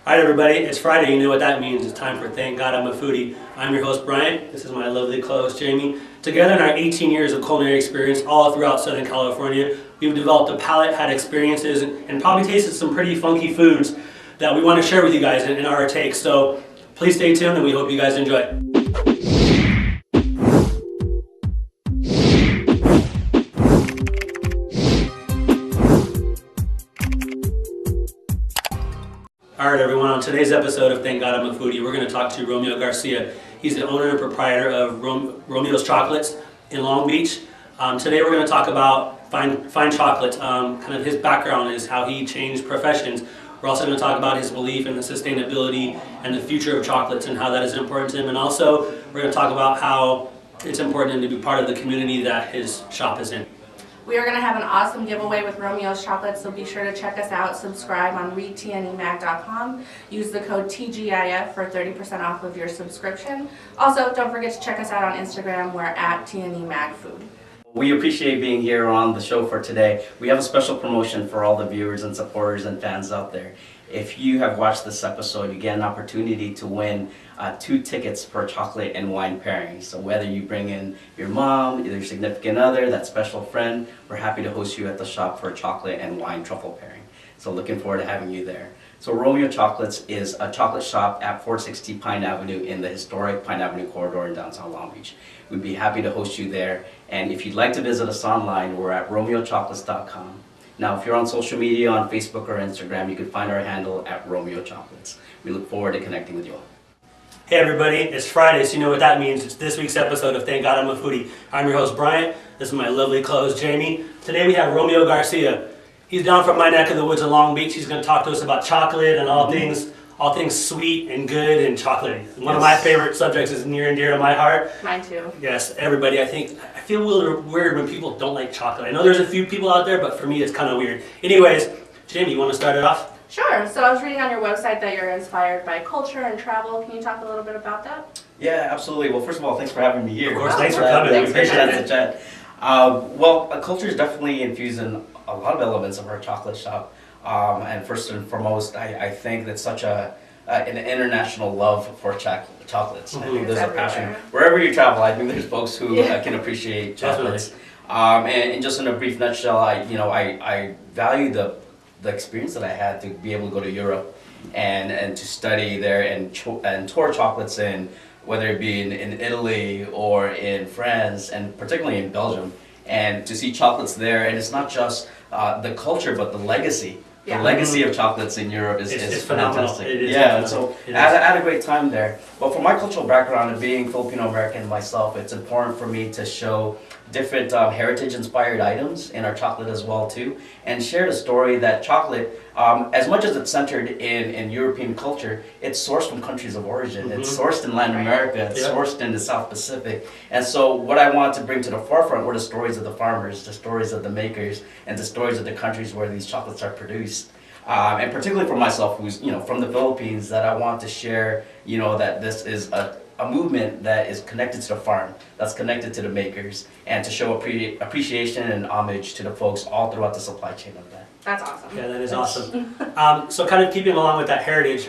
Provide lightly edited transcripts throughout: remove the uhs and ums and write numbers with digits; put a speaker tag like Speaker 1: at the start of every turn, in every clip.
Speaker 1: Alright everybody, it's Friday, you know what that means. It's time for Thank God I'm a Foodie. I'm your host Brian, this is my lovely co-host Jamie. Together in our 18 years of culinary experience all throughout Southern California, we've developed a palate, had experiences, and probably tasted some pretty funky foods that we want to share with you guys in our takes. So please stay tuned and we hope you guys enjoy. Alright everyone, on today's episode of Thank God I'm a Foodie, we're going to talk to Romeo Garcia. He's the owner and proprietor of Romeo's Chocolates in Long Beach. Today we're going to talk about fine chocolate. Kind of his background is how he changed professions. We're also going to talk about his belief in the sustainability and the future of chocolates and how that is important to him. And also we're going to talk about how it's important to be part of the community that his shop is in.
Speaker 2: We are going to have an awesome giveaway with Romeo's Chocolates, so be sure to check us out. Subscribe on readtnemag.com. Use the code TGIF for 30% off of your subscription. Also, don't forget to check us out on Instagram. We're at TNE Mag Food.
Speaker 3: We appreciate being here on the show for today. We have a special promotion for all the viewers and supporters and fans out there. If you have watched this episode, you get an opportunity to win 2 tickets for chocolate and wine pairing. So whether you bring in your mom, your significant other, that special friend, we're happy to host you at the shop for a chocolate and wine truffle pairing. So looking forward to having you there. So Romeo Chocolates is a chocolate shop at 460 Pine Avenue in the historic Pine Avenue corridor in downtown Long Beach. We'd be happy to host you there. And if you'd like to visit us online, we're at romeochocolates.com. Now, if you're on social media, on Facebook or Instagram, you can find our handle at Romeo Chocolates. We look forward to connecting with you all.
Speaker 1: Hey everybody, it's Friday, so you know what that means. It's this week's episode of Thank God I'm a Foodie. I'm your host Brian. This is my lovely co-host Jamie. Today we have Romeo Garcia. He's down from my neck of the woods in Long Beach. He's going to talk to us about chocolate and all things sweet and good and chocolatey. One of my favorite subjects is near and dear to my heart.
Speaker 2: Mine too.
Speaker 1: Yes, everybody. I feel a little weird when people don't like chocolate. I know there's a few people out there, but for me it's kind of weird. Anyways, Jamie, you want to start it off?
Speaker 2: Sure. So I was reading on your website that you're inspired by culture and travel. Can you talk a little bit about that?
Speaker 3: Yeah, absolutely. Well, first of all, thanks for having me here.
Speaker 1: Of course, thanks for coming.
Speaker 3: We appreciate the chat. Well, culture is definitely infused in a lot of elements of our chocolate shop. And first and foremost, I think that's such an international love for chocolates. I think there's a passion. Wherever you travel, I think there's folks who can appreciate chocolates. And just in a brief nutshell, I value the experience that I had to be able to go to Europe and to study there and tour chocolates in, whether it be in Italy or in France and particularly in Belgium, and to see chocolates there. And it's not just the culture, but the legacy. The legacy of chocolates in Europe is fantastic.
Speaker 1: It is
Speaker 3: so I had a great time there. But for my cultural background and being Filipino-American myself, it's important for me to show different heritage-inspired items in our chocolate as well too, and share the story that chocolate, as much as it's centered in European culture, it's sourced from countries of origin. It's sourced in Latin America, it's sourced in the South Pacific. And so what I want to bring to the forefront were the stories of the farmers, the stories of the makers, and the stories of the countries where these chocolates are produced. And particularly for myself, who's from the Philippines, that I want to share that this is a movement that is connected to the farm, that's connected to the makers, and to show appreciation and homage to the folks all throughout the supply chain of that.
Speaker 2: That's awesome.
Speaker 1: Yeah, that is awesome. So kind of keeping along with that heritage,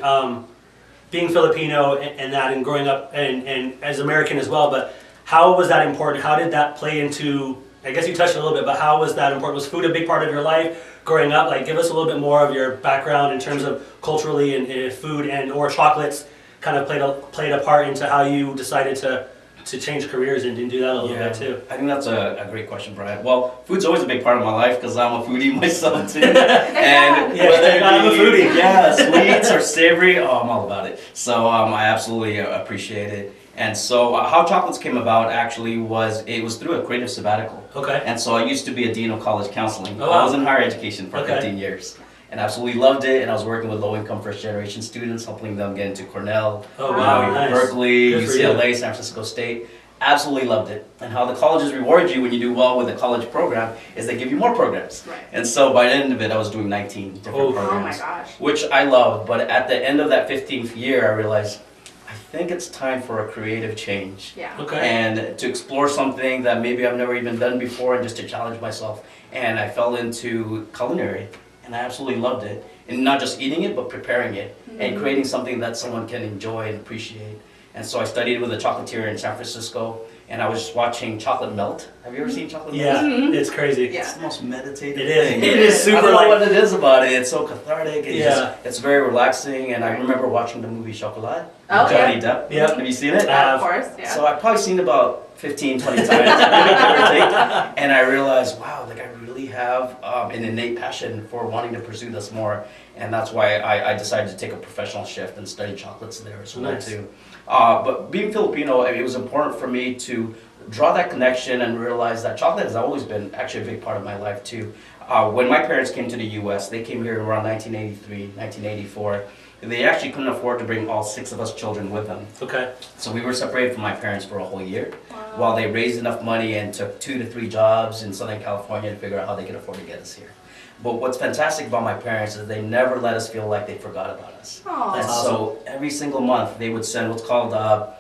Speaker 1: being Filipino and that, and growing up and as American as well, but how was that important? How did that play into, I guess you touched a little bit, but how was that important? Was food a big part of your life growing up? Like, give us a little bit more of your background in terms of culturally and food and or chocolates kind of played a part into how you decided to change careers and do that a little bit too.
Speaker 3: I think that's a great question, Brian. Well, food's always a big part of my life because I'm a foodie myself too.
Speaker 1: And I'm a foodie.
Speaker 3: Yeah, sweets or savory, I'm all about it. So I absolutely appreciate it. And so how chocolates came about actually was through a creative sabbatical.
Speaker 1: Okay.
Speaker 3: And so I used to be a dean of college counseling.
Speaker 1: Oh, wow.
Speaker 3: I was in higher education for 15 years. And absolutely loved it, and I was working with low-income first-generation students, helping them get into Cornell,
Speaker 1: nice.
Speaker 3: Berkeley, UCLA, San Francisco State. Absolutely loved it. And how the colleges reward you when you do well with a college program is they give you more programs.
Speaker 2: Right.
Speaker 3: And so by the end of it, I was doing 19 different programs.
Speaker 2: Oh my gosh.
Speaker 3: Which I loved, but at the end of that 15th year, I realized, I think it's time for a creative change.
Speaker 2: Yeah.
Speaker 1: Okay.
Speaker 3: And to explore something that maybe I've never even done before and just to challenge myself. And I fell into culinary. And I absolutely loved it. And not just eating it, but preparing it. and creating something that someone can enjoy and appreciate. And so I studied with a chocolatier in San Francisco, and I was just watching chocolate melt. Have you ever seen chocolate melt?
Speaker 1: Yeah, it's crazy.
Speaker 3: It's the most meditative
Speaker 1: It is.
Speaker 3: thing.
Speaker 1: It is super
Speaker 3: I don't know
Speaker 1: like.
Speaker 3: what it is about it. It's so cathartic. It's,
Speaker 1: Yeah.
Speaker 3: it's very relaxing. And I remember watching the movie Chocolat
Speaker 2: Oh,
Speaker 3: with Johnny Depp.
Speaker 1: Yep.
Speaker 3: Have you seen it?
Speaker 2: Of course, yeah.
Speaker 3: So I've probably seen it about 15, 20 times, give or take. And I realized, wow, like I really have an innate passion for wanting to pursue this more. And that's why I decided to take a professional shift and study chocolates there as well,
Speaker 1: Nice.
Speaker 3: too. But being Filipino, I mean, it was important for me to draw that connection and realize that chocolate has always been actually a big part of my life too. When my parents came to the US, they came here around 1983, 1984. They actually couldn't afford to bring all 6 of us children with them.
Speaker 1: Okay.
Speaker 3: So we were separated from my parents for a whole year while they raised enough money and took 2 to 3 jobs in Southern California to figure out how they could afford to get us here. But what's fantastic about my parents is they never let us feel like they forgot about us.
Speaker 2: Aw.
Speaker 3: And
Speaker 1: That's
Speaker 3: so every single month they would send what's called a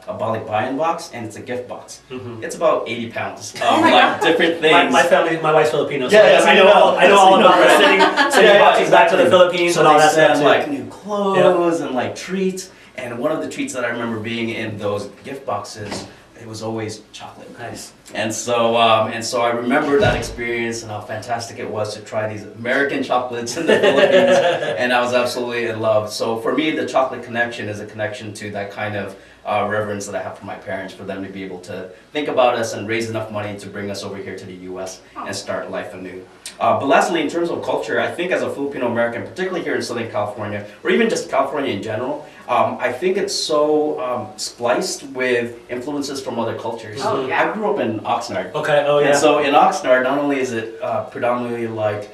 Speaker 3: buy-in box, and it's a gift box.
Speaker 1: Mhm.
Speaker 3: It's about 80 pounds of
Speaker 2: Oh my
Speaker 3: like different things.
Speaker 1: My family, my wife's Filipino, so
Speaker 3: Yeah,
Speaker 1: I know all about
Speaker 3: right.
Speaker 1: sending
Speaker 3: Yeah,
Speaker 1: boxes back to the Philippines
Speaker 3: So
Speaker 1: and all
Speaker 3: they
Speaker 1: that stuff
Speaker 3: send
Speaker 1: too.
Speaker 3: like new clothes and like treats. And one of the treats that I remember being in those gift boxes, it was always chocolate.
Speaker 1: Nice.
Speaker 3: And so I remember that experience and how fantastic it was to try these American chocolates in the Philippines, and I was absolutely in love. So for me, the chocolate connection is a connection to that kind of reverence that I have for my parents, for them to be able to think about us and raise enough money to bring us over here to the U.S. and start life anew. But lastly, in terms of culture, I think as a Filipino American, particularly here in Southern California, or even just California in general, I think it's so spliced with influences from other cultures.
Speaker 2: Oh, yeah.
Speaker 3: I grew up in Oxnard.
Speaker 1: Okay. Oh yeah.
Speaker 3: And so in Oxnard, not only is it predominantly like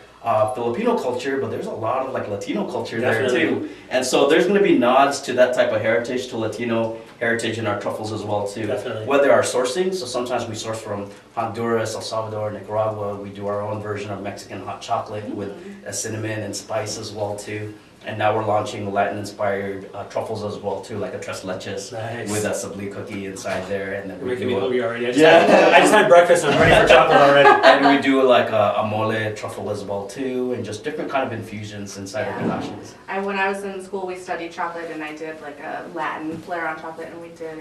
Speaker 3: Filipino culture, but there's a lot of like Latino culture
Speaker 1: Definitely.
Speaker 3: there too. And so there's going to be nods to that type of heritage, to Latino heritage in our truffles as well too.
Speaker 1: Definitely.
Speaker 3: Whether our sourcing, so sometimes we source from Honduras, El Salvador, Nicaragua. We do our own version of Mexican hot chocolate with cinnamon and spice as well too. And now we're launching Latin-inspired truffles as well too, like a tres leches
Speaker 1: Nice.
Speaker 3: with a sabli cookie inside there. And then
Speaker 1: You're
Speaker 3: we
Speaker 1: making me
Speaker 3: do
Speaker 1: hungry already.
Speaker 3: Yeah.
Speaker 1: I just had breakfast and I'm ready for chocolate already.
Speaker 3: and we do like a mole truffle as well too, and just different kind of infusions inside our concoctions.
Speaker 2: When I was in school, we studied chocolate, and I did like a Latin flair on chocolate, and we did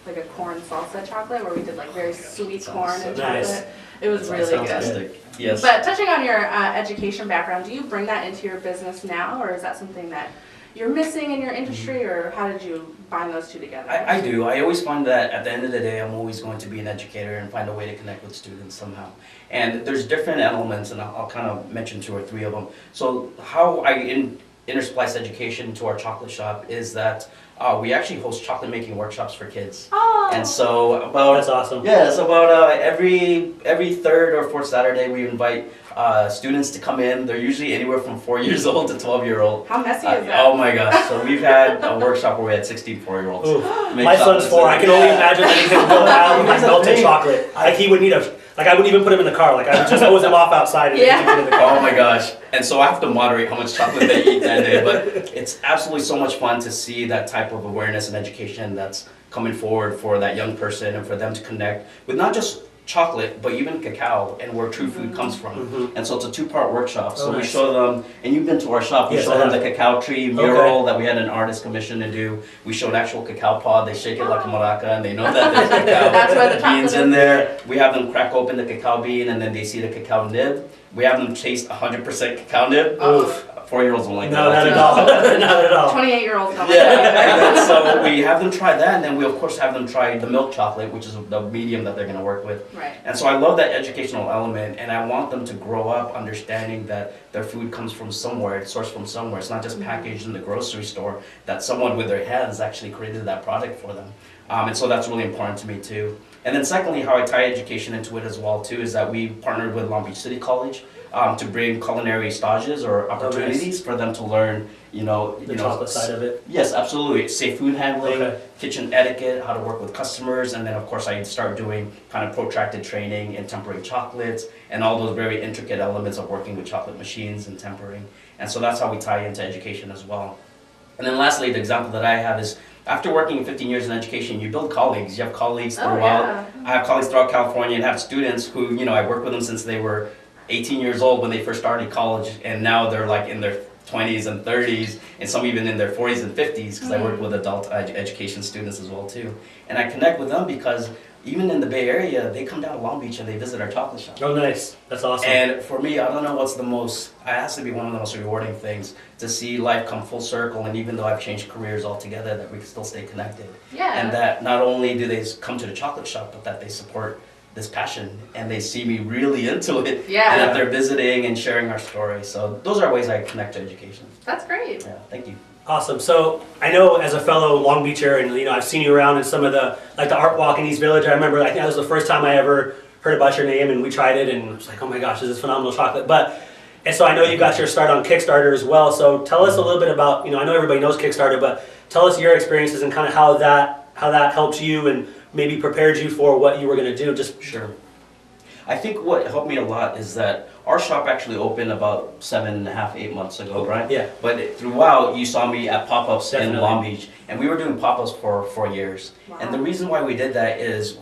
Speaker 2: like a corn salsa chocolate, where we did like very sweet corn and
Speaker 1: Nice.
Speaker 2: chocolate. It was
Speaker 3: That
Speaker 2: really
Speaker 3: sounds
Speaker 2: good.
Speaker 3: fantastic. Yes.
Speaker 2: But touching on your education background, do you bring that into your business now, or is that something that you're missing in your industry, or how did you bind those two together?
Speaker 3: I do. I always find that at the end of the day, I'm always going to be an educator and find a way to connect with students somehow. And there's different elements, and I'll kind of mention 2 or 3 of them. So how I intersplice education to our chocolate shop is that we actually host chocolate making workshops for kids.
Speaker 2: Oh.
Speaker 3: And so about
Speaker 1: That's awesome.
Speaker 3: Yeah, so about every 3rd or 4th Saturday, we invite students to come in. They're usually anywhere from 4 years old to 12-year-old.
Speaker 2: How messy is that?
Speaker 3: Oh my gosh! So we've had a workshop where we had 16 4-year-olds.
Speaker 1: Ooh.
Speaker 3: make
Speaker 1: My son's
Speaker 3: chocolates.
Speaker 1: 4. I can only imagine that he could go out with
Speaker 3: Here's the
Speaker 1: melted
Speaker 3: thing.
Speaker 1: chocolate. Like he would need I wouldn't even put him in the car. Like I would just hose him off outside and
Speaker 2: Yeah.
Speaker 1: take him into the car.
Speaker 3: Oh my gosh! And so I have to moderate how much chocolate they eat that day. But it's absolutely so much fun to see that type of awareness and education that's coming forward for that young person, and for them to connect with not just chocolate, but even cacao and where true food comes from.
Speaker 1: Mhm.
Speaker 3: And so it's a 2-part workshop. So
Speaker 1: Oh,
Speaker 3: we
Speaker 1: nice.
Speaker 3: show them, and you've been to our shop, we
Speaker 1: Yes,
Speaker 3: show
Speaker 1: I
Speaker 3: them
Speaker 1: have.
Speaker 3: the cacao tree mural that we had an artist commission to do. We showed actual cacao pod. They shake it like a maraca, and they know that there's
Speaker 2: That's where the
Speaker 3: cacao
Speaker 2: chocolate
Speaker 3: beans
Speaker 2: is.
Speaker 3: in there. We have them crack open the cacao bean, and then they see the cacao nib. We have them taste 100% cacao nib.
Speaker 1: Oof.
Speaker 3: 4-year-olds won't like
Speaker 1: No,
Speaker 3: that.
Speaker 1: not at all. Not at all.
Speaker 2: 28-year-olds don't
Speaker 3: Yeah,
Speaker 2: like that.
Speaker 3: and then so we have them try that, and then we of course have them try the milk chocolate, which is the medium that they're going to work with.
Speaker 2: Right.
Speaker 3: And so I love that educational element, and I want them to grow up understanding that their food comes from somewhere, it's sourced from somewhere. It's not just packaged in the grocery store, that someone with their hands actually created that product for them. And so that's really important to me too. And then secondly, how I tie education into it as well too, is that we partnered with Long Beach City College to bring culinary stages or opportunities for them to learn,
Speaker 1: The chocolate side of it.
Speaker 3: Yes, absolutely. Safe food handling,
Speaker 1: Okay.
Speaker 3: kitchen etiquette, how to work with customers, and then of course I start doing kind of protracted training in tempering chocolates and all those very intricate elements of working with chocolate machines and tempering. And so that's how we tie into education as well. And then lastly, the example that I have is after working 15 years in education, you build colleagues. You have colleagues throughout.
Speaker 2: yeah.
Speaker 3: I have colleagues throughout California and have students who, I worked with them since they were 18 years old when they first started college, and now they're like in their 20s and 30s, and some even in their 40s and 50s, because I work with adult education students as well too. And I connect with them because even in the Bay Area, they come down to Long Beach and they visit our chocolate shop.
Speaker 1: Oh, nice. That's awesome.
Speaker 3: And for me, I don't know what's the most, it has to be one of the most rewarding things to see life come full circle, and even though I've changed careers altogether, that we can still stay connected.
Speaker 2: Yeah.
Speaker 3: And that not only do they come to the chocolate shop, but that they support this passion and they see me really into it.
Speaker 2: Yeah.
Speaker 3: And that they're visiting and sharing our story. So those are ways I connect to education.
Speaker 2: That's great.
Speaker 3: Yeah, thank you.
Speaker 1: Awesome. So I know as a fellow Long Beacher, and I've seen you around in some of the the art walk in East Village. I remember I think that was the first time I ever heard about your name, and we tried it, and I was like, oh my gosh, this is phenomenal chocolate. And so I know you got your start on Kickstarter as well. So tell us a little bit about I know everybody knows Kickstarter, but tell us your experiences and kind of how that helped you and maybe prepared you for what you were going to do. Just
Speaker 3: sure. I think what helped me a lot is that our shop actually opened about 7.5, 8 months ago, right?
Speaker 1: Yeah.
Speaker 3: But throughout, you saw me at pop-ups in
Speaker 1: Definitely.
Speaker 3: Long Beach, and we were doing pop-ups for 4 years.
Speaker 2: Wow.
Speaker 3: And the reason why we did that is,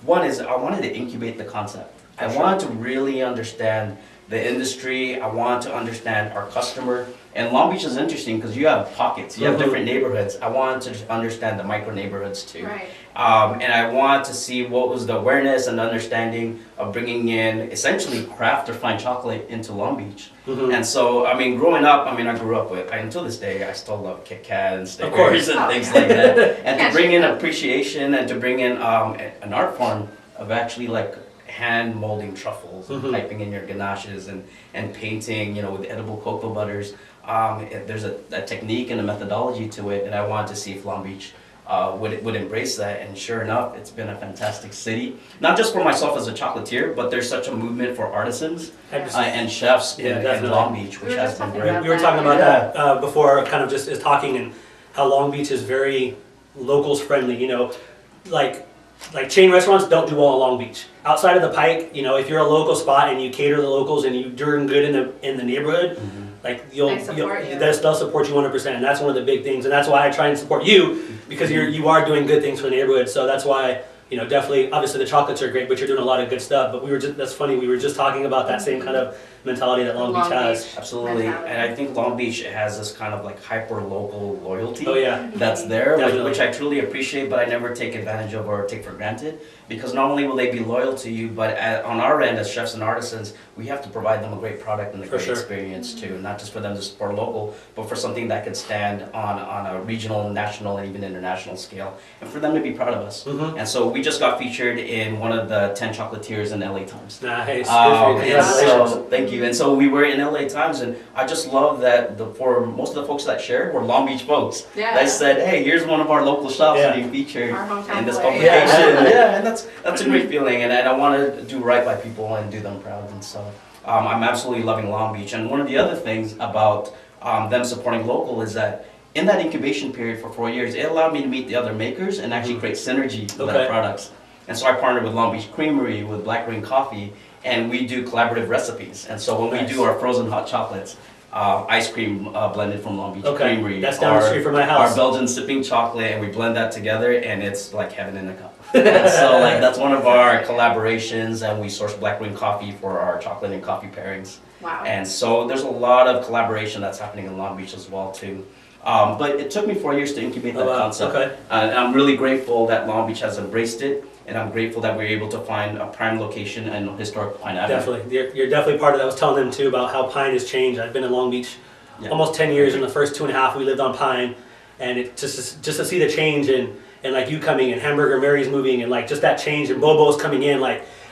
Speaker 3: one is I wanted to incubate the concept. I wanted to really understand the industry. I wanted to understand our customer. And Long Beach is interesting because you have pockets, you have different neighborhoods. I wanted to understand the micro neighborhoods too.
Speaker 2: Right.
Speaker 3: And I wanted to see what was the awareness and understanding of bringing in essentially craft or fine chocolate into Long Beach. And so, I mean, growing up, I grew up with, until this day, I still love Kit Kat and stickers and things like that. And to bring in appreciation and to bring in an art form of actually hand molding truffles and piping in your ganaches and painting, with edible cocoa butters. There's a technique and a methodology to it, and I wanted to see if Long Beach would embrace that, and sure enough, it's been a fantastic city. Not just for myself as a chocolatier, but there's such a movement for artisans and chefs in Long Beach, which has been great.
Speaker 1: We were talking about that before, kind of just as talking, and how Long Beach is very locals friendly. Like chain restaurants don't do well in Long Beach. Outside of the Pike, if you're a local spot and you cater to the locals and you're doing good in the neighborhood, they'll support you 100%, and that's one of the big things, and that's why I try and support you, because you are doing good things for the neighborhood. So that's why definitely, obviously the chocolates are great, but you're doing a lot of good stuff. But that's funny, we were just talking about that same kind of mentality that Long Beach has.
Speaker 3: Absolutely, and I think Long Beach has this kind of hyper local loyalty.
Speaker 1: Oh yeah,
Speaker 3: that's there,
Speaker 1: Definitely.
Speaker 3: which I truly appreciate, but I never take advantage of or take for granted. Because not only will they be loyal to you, but on our end as chefs and artisans, we have to provide them a great product and a great experience too. Not just for them to support local, but for something that could stand on a regional, national, and even international scale, and for them to be proud of us. And so we just got featured in one of the 10 chocolatiers in LA Times.
Speaker 1: Nice.
Speaker 3: So thank you. And so we were in LA Times, and I just love that for most of the folks that shared were Long Beach folks.
Speaker 2: Yeah.
Speaker 3: They said, hey, here's one of our local shops being featured in this publication.
Speaker 1: Yeah.
Speaker 3: And that's a great feeling, and I want to do right by people and do them proud. And so I'm absolutely loving Long Beach. And one of the other things about them supporting local is that in that incubation period for 4 years, it allowed me to meet the other makers and actually create synergy with our products. And so I partnered with Long Beach Creamery, with Black Rain Coffee, and we do collaborative recipes. And so when we do our frozen hot chocolates, ice cream blended from Long Beach Creamery.
Speaker 1: That's down the street from my house.
Speaker 3: Our Belgian sipping chocolate, and we blend that together, and it's like heaven in a cup. And so that's one of our collaborations, and we source Black Rain Coffee for our chocolate and coffee pairings.
Speaker 2: Wow.
Speaker 3: And so there's a lot of collaboration that's happening in Long Beach as well too. But it took me 4 years to incubate that concept. And I'm really grateful that Long Beach has embraced it. And I'm grateful that we were able to find a prime location and historic Pine Avenue.
Speaker 1: Definitely. You're definitely part of that. I was telling them too about how Pine has changed. I've been in Long Beach almost 10 years. In the first 2.5 we lived on Pine. And it just to see the change and like you coming and Hamburger Mary's moving and just that change and Bobo's coming in,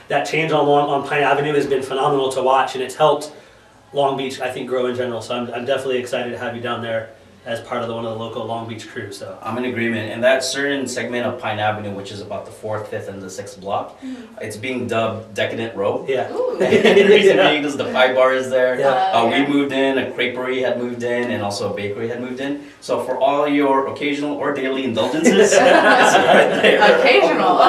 Speaker 1: that change on Pine Avenue has been phenomenal to watch, and it's helped Long Beach, I think, grow in general. So I'm definitely excited to have you down there as part of one of the local Long Beach crew. So
Speaker 3: I'm in agreement. And that certain segment of Pine Avenue, which is about the 4th, 5th, and the 6th block, it's being dubbed Decadent Row.
Speaker 1: Yeah.
Speaker 3: The reason being is the Pie Bar is there.
Speaker 1: Yeah.
Speaker 3: We moved in, a creperie had moved in, and also a bakery had moved in. So for all your occasional or daily indulgences, it's right there.
Speaker 2: Occasional.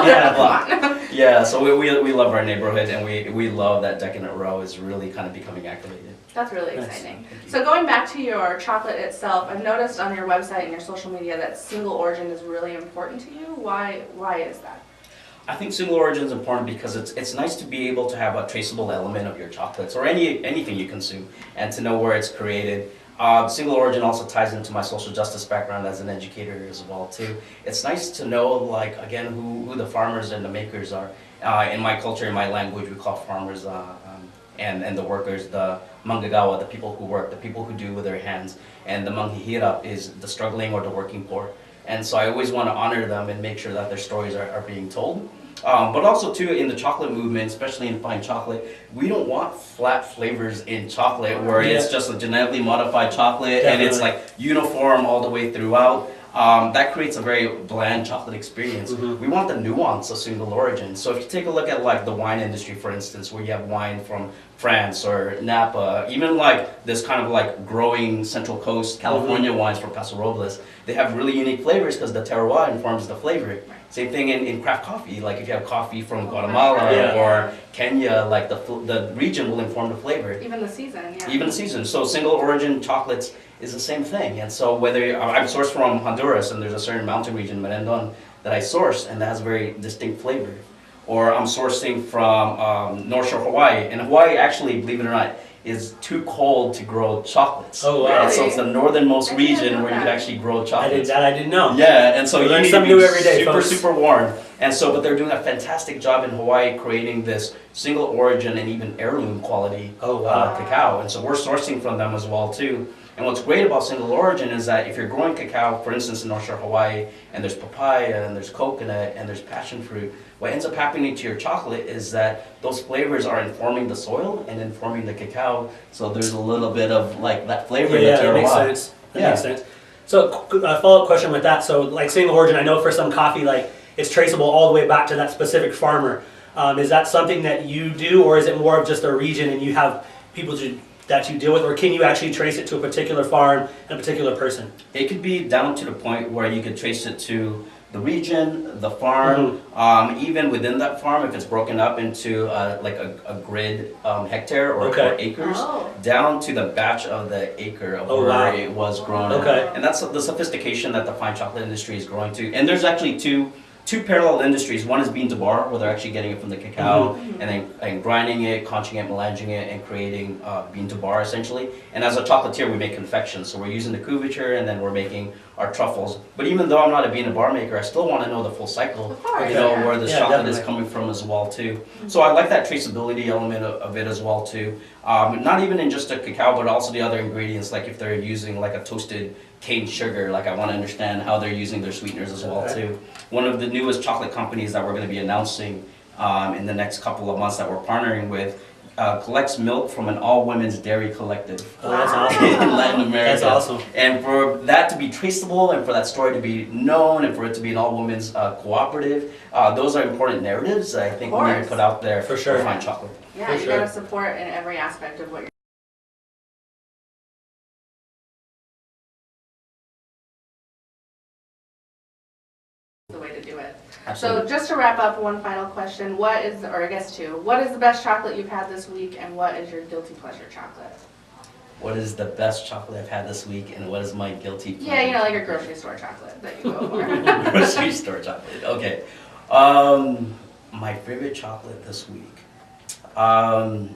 Speaker 3: Yeah, so we love our neighborhood, and we love that Decadent Row is really kind of becoming activated.
Speaker 2: That's really exciting. So going back to your chocolate itself, I've noticed on your website and your social media that single origin is really important to you. Why is that?
Speaker 3: I think single origin is important because it's nice to be able to have a traceable element of your chocolates or anything you consume, and to know where it's created. Single origin also ties into my social justice background as an educator as well too. It's nice to know, like, again, who the farmers and the makers are. In my culture, in my language, we call farmers and the workers the manggagawa, the people who work, the people who do with their hands, and the manghihirap is the struggling or the working poor. And so I always want to honor them and make sure that their stories are being told. But also too, in the chocolate movement, especially in fine chocolate, we don't want flat flavors in chocolate where it's just a genetically modified chocolate and it's like uniform all the way throughout. That creates a very bland chocolate experience. We want the nuance of single origin. So if you take a look at like the wine industry, for instance, where you have wine from France or Napa, even like this kind of like growing Central Coast California wines from Paso Robles, they have really unique flavors because the terroir informs the flavor. Same thing in craft coffee, like if you have coffee from Guatemala or Kenya, like the region will inform the flavor.
Speaker 2: Even the season, yeah.
Speaker 3: Even the season. So single origin chocolates is the same thing. And so whether I'm sourced from Honduras and there's a certain mountain region, Merendon, that I source and that has a very distinct flavor. Or I'm sourcing from North Shore, Hawaii. And Hawaii actually, believe it or not, is too cold to grow chocolates.
Speaker 1: Oh, wow.
Speaker 3: And so it's the northernmost region where you can actually grow chocolates.
Speaker 1: I didn't know.
Speaker 3: Yeah, and so you need to be
Speaker 1: every day,
Speaker 3: super warm. And so, but they're doing a fantastic job in Hawaii creating this single origin and even heirloom quality cacao. And so we're sourcing from them as well too. And what's great about single origin is that if you're growing cacao, for instance, in North Shore, Hawaii, and there's papaya, and there's coconut, and there's passion fruit, what ends up happening to your chocolate is that those flavors are informing the soil and informing the cacao. So there's a little bit of like that flavor.
Speaker 1: Yeah, that makes sense. That makes sense. So a follow-up question with that. So like single origin, I know for some coffee, like it's traceable all the way back to that specific farmer. Is that something that you do, or is it more of just a region and you have people that you deal with, or can you actually trace it to a particular farm and a particular person?
Speaker 3: It could be down to the point where you could trace it to the region, the farm, even within that farm, if it's broken up into like a grid hectare or acres, down to the batch of the acre of where it was grown. And that's the sophistication that the fine chocolate industry is growing to. And there's actually two parallel industries. One is bean to bar, where they're actually getting it from the cacao and grinding it, conching it, melanging it, and creating bean to bar essentially. And as a chocolatier, we make confections. So we're using the couverture and then we're making our truffles. But even though I'm not a bean to bar maker, I still want to know the full cycle, where this chocolate is coming from as well too. So I like that traceability element of it as well too. Not even in just the cacao, but also the other ingredients, like if they're using like a toasted cane sugar, like I want to understand how they're using their sweeteners as well too. One of the newest chocolate companies that we're going to be announcing in the next couple of months that we're partnering with collects milk from an all-women's dairy collective
Speaker 1: in
Speaker 3: Latin America.
Speaker 1: That's awesome.
Speaker 3: And for that to be traceable and for that story to be known and for it to be an all-women's cooperative, those are important narratives that I think we need to put out there for fine chocolate.
Speaker 2: Yeah, you gotta support in every aspect of what you're the way to do it.
Speaker 3: Absolutely.
Speaker 2: So just to wrap up, one final question. What is, or I guess two, what is the best chocolate you've had this week and what is your guilty pleasure chocolate?
Speaker 3: What is the best chocolate I've had this week and what is my guilty pleasure?
Speaker 2: Yeah, you know, like your grocery store chocolate that you go for.
Speaker 3: Grocery store chocolate, okay. My favorite chocolate this week. I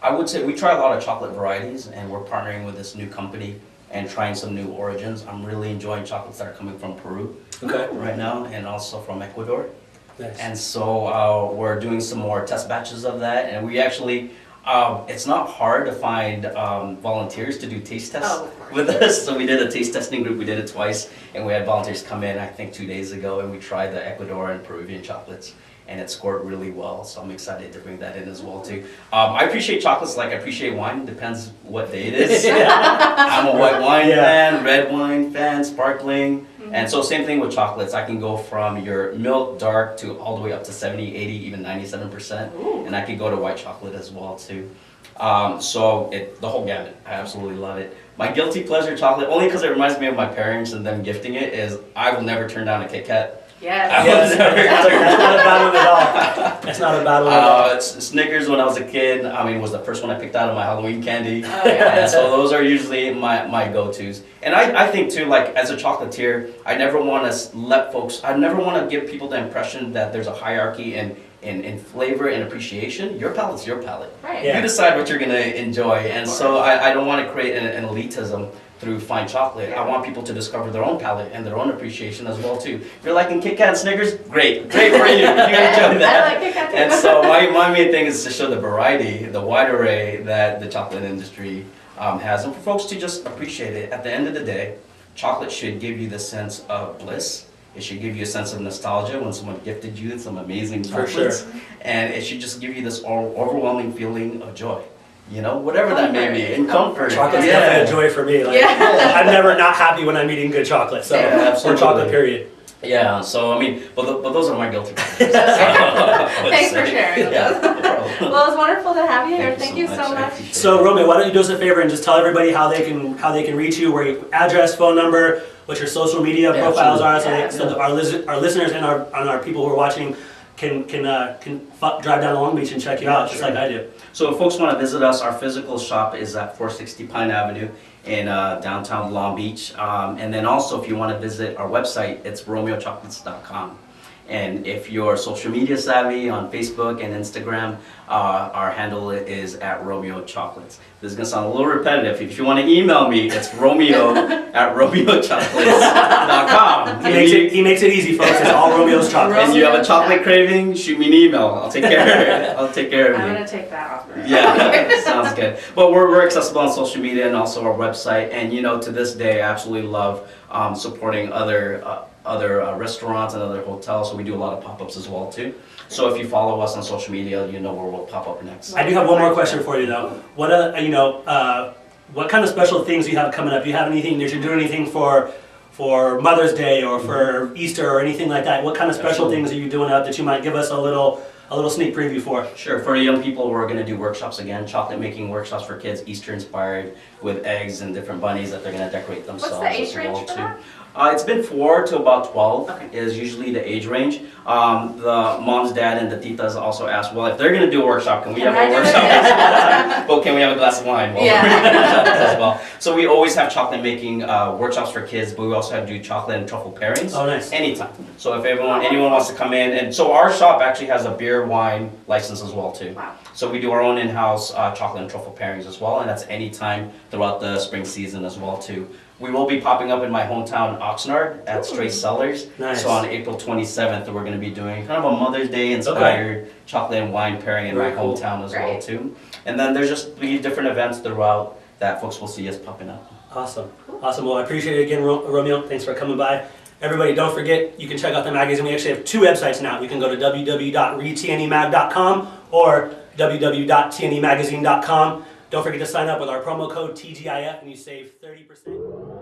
Speaker 3: would say we try a lot of chocolate varieties and we're partnering with this new company and trying some new origins. I'm really enjoying chocolates that are coming from Peru right now and also from Ecuador.
Speaker 1: Nice.
Speaker 3: And so we're doing some more test batches of that and we actually, it's not hard to find volunteers to do taste tests with us. So we did a taste testing group, we did it twice and we had volunteers come in I think 2 days ago and we tried the Ecuador and Peruvian chocolates. And it scored really well, so I'm excited to bring that in as well too. I appreciate chocolates like I appreciate wine, depends what day it is. I'm a white wine fan, red wine fan, sparkling. And so same thing with chocolates. I can go from your milk dark to all the way up to 70, 80, even 97%. And I can go to white chocolate as well too. So the whole gamut, I absolutely love it. My guilty pleasure chocolate, only because it reminds me of my parents and them gifting it, is I will never turn down a Kit Kat.
Speaker 2: Yes.
Speaker 1: That's not a bad one at all. That's not a bad one at all.
Speaker 3: It's Snickers when I was a kid. I mean, it was the first one I picked out of my Halloween candy. And so those are usually my go-tos. And I think too, like as a chocolatier, I never want to let folks, I never want to give people the impression that there's a hierarchy in in flavor and appreciation, your palate's your palate.
Speaker 2: Right.
Speaker 1: Yeah.
Speaker 3: You decide what you're gonna enjoy, and so I don't want to create an elitism through fine chocolate. I want people to discover their own palate and their own appreciation as well too. If you're liking Kit Kat and Snickers, great for you. You gotta enjoy that.
Speaker 2: I like Kit Kat too.
Speaker 3: And so my main thing is to show the variety, the wide array that the chocolate industry has, and for folks to just appreciate it. At the end of the day, chocolate should give you the sense of bliss. It should give you a sense of nostalgia when someone gifted you some amazing
Speaker 1: For
Speaker 3: chocolates.
Speaker 1: sure.
Speaker 3: And it should just give you this overwhelming feeling of joy. You know, whatever that may be, and comfort.
Speaker 1: Chocolate's definitely a joy for me. Like,
Speaker 2: Yeah.
Speaker 1: I'm never not happy when I'm eating good chocolate. So,
Speaker 3: Yeah,
Speaker 1: or
Speaker 3: absolutely.
Speaker 1: chocolate, period.
Speaker 3: Yeah, so I mean, but those are my guilty pleasures.
Speaker 2: Thanks for sharing with
Speaker 3: Yeah,
Speaker 2: us.
Speaker 3: no problem.
Speaker 2: Well, it's wonderful to have you here. Thank you so
Speaker 3: I
Speaker 2: much.
Speaker 3: appreciate
Speaker 1: So
Speaker 3: it.
Speaker 1: Romeo, why don't you do us a favor and just tell everybody how they can reach you, where your address, phone number, what your social media
Speaker 3: Yeah,
Speaker 1: profiles are,
Speaker 3: absolutely.
Speaker 1: so that our listeners and our people who are watching can drive down to Long Beach and check you out, just like I do.
Speaker 3: So if folks want to visit us, our physical shop is at 460 Pine Avenue in downtown Long Beach. And then also if you want to visit our website, it's romeochocolates.com. And if you're social media savvy on Facebook and Instagram, our handle is at Romeo Chocolates. This is going to sound a little repetitive. If you want to email me, it's romeo at romeochocolates.com.
Speaker 1: He makes it easy, folks. It's all Romeo's chocolate.
Speaker 3: And you have a chocolate craving, shoot me an email. I'll take care of it. I'll take care of
Speaker 2: I'm
Speaker 3: you.
Speaker 2: going to take that off.
Speaker 3: Yeah, sounds good. But we're accessible on social media and also our website. And you know, to this day, I absolutely love supporting other restaurants and other hotels. So we do a lot of pop-ups as well too. So if you follow us on social media, you know where we'll pop up next.
Speaker 1: I do have one more question for you though. What what kind of special things do you have coming up? Do you have anything? Did you do anything for Mother's Day or for Easter or anything like that? What kind of special
Speaker 3: Absolutely.
Speaker 1: things are you doing up that you might give us a little sneak preview for?
Speaker 3: Sure. For young people, we're going to do workshops again, chocolate making workshops for kids, Easter inspired, with eggs and different bunnies that they're going to decorate themselves.
Speaker 2: What's the age
Speaker 3: as well,
Speaker 2: range for
Speaker 3: too.
Speaker 2: that?
Speaker 3: It's been 4 to about 12
Speaker 2: Okay.
Speaker 3: is usually the age range. The moms, dad, and the titas also ask, well, if they're going to do a workshop, can we have
Speaker 2: Can I
Speaker 3: a
Speaker 2: do
Speaker 3: workshop
Speaker 2: it?
Speaker 3: as well? Well, can we have a glass of wine while
Speaker 2: Yeah.
Speaker 3: we're doing workshops as well? So we always have chocolate making workshops for kids, but we also have do chocolate and truffle pairings.
Speaker 1: Oh, nice.
Speaker 3: Anytime. So if anyone wants to come in, and so our shop actually has a beer wine license as well too.
Speaker 2: Wow.
Speaker 3: So we do our own in-house chocolate and truffle pairings as well, and that's any time throughout the spring season as well too. We will be popping up in my hometown Oxnard at Straight Cellars.
Speaker 1: Nice.
Speaker 3: So on April 27th, we're going to be doing kind of a Mother's Day inspired chocolate and wine pairing in
Speaker 1: Very
Speaker 3: my
Speaker 1: cool.
Speaker 3: hometown as well
Speaker 2: Great.
Speaker 3: too. And then there's just 3 different events throughout that folks will see us popping up.
Speaker 1: Awesome. Awesome. Well, I appreciate it again, Romeo. Thanks for coming by. Everybody, don't forget, you can check out the magazine. We actually have 2 websites now. You can go to www.retnemag.com or www.tnemagazine.com. Don't forget to sign up with our promo code TGIF and you save 30%.